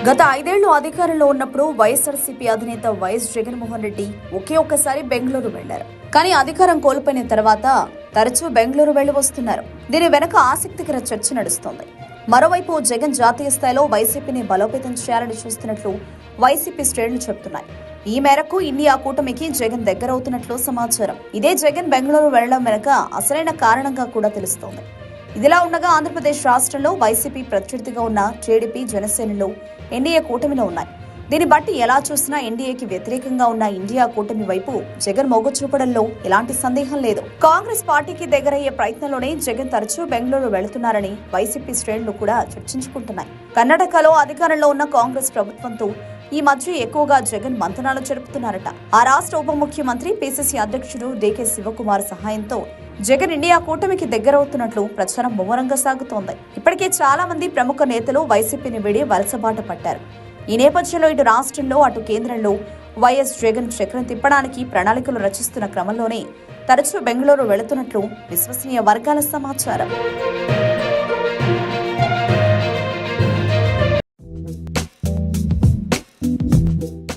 గత 5 ఏళ్లు అధికారంలో ఉన్నప్పుడు వైఎస్ఆర్సీపీ అధినేత వైఎస్ జగన్మోహన్ రెడ్డి ఒక్కసారి బెంగళూరు వెళ్లారు. కానీ అధికారం కోల్పోయిన తర్వాత తరచూ బెంగళూరు వెళ్లి వస్తున్నారు. దీని వెనక ఆసక్తికర చర్చ నడుస్తోంది. మరోవైపు జగన్ జాతీయ స్థాయిలో వైసీపీని బలోపేతం చేయాలని చూస్తున్నట్లు వైసీపీ శ్రేణులు చెబుతున్నాయి. ఈ మేరకు ఇండియా కూటమికి జగన్ దగ్గరవుతున్నట్లు సమాచారం. ఇదే జగన్ బెంగళూరు వెళ్లడం వెనక అసలైన కారణంగా కూడా తెలుస్తోంది. ఇదిలా ఉండగా ఆంధ్రప్రదేశ్ రాష్ట్రంలో వైసీపీ ప్రత్యర్థిగా ఉన్న టీడీపీ, జనసేనలు ఎన్డీఏ కూటమిలో ఉన్నాయి. దీన్ని బట్టి ఎలా చూసినా ఎన్డీఏకి వ్యతిరేకంగా ఉన్న ఇండియా కూటమి వైపు జగన్ మొగ్గు చూపడంలో ఎలాంటి సందేహం లేదు. కాంగ్రెస్ పార్టీకి దగ్గరయ్యే ప్రయత్నంలోనే జగన్ తరచూ బెంగళూరు వెళుతున్నారని వైసీపీ శ్రేణులు కూడా చర్చించుకుంటున్నాయి. కర్ణాటకలో అధికారంలో ఉన్న కాంగ్రెస్ ప్రభుత్వంతో ఈ మధ్య ఎక్కువగా జగన్ మంతనాలు జరుపుతున్నారట. ఆ రాష్ట్ర ఉప ముఖ్యమంత్రి, పీసీసీ అధ్యక్షుడు డీకే శివకుమార్ సహాయంతో జగన్ ఇండియా కూటమికి దగ్గరవుతున్నట్లు ప్రచారం ముమ్మరంగా సాగుతోంది. ఇప్పటికే చాలా మంది ప్రముఖ నేతలు వైసీపీని వీడి వలసబాట పట్టారు. ఈ నేపథ్యంలో ఇటు రాష్ట్రంలో అటు కేంద్రంలో వైఎస్ జగన్ చక్రం తిప్పడానికి ప్రణాళికలు రచిస్తున్న క్రమంలోనే తరచూ బెంగళూరు వెళుతున్నట్లు విశ్వసనీయ వర్గాల సమాచారం.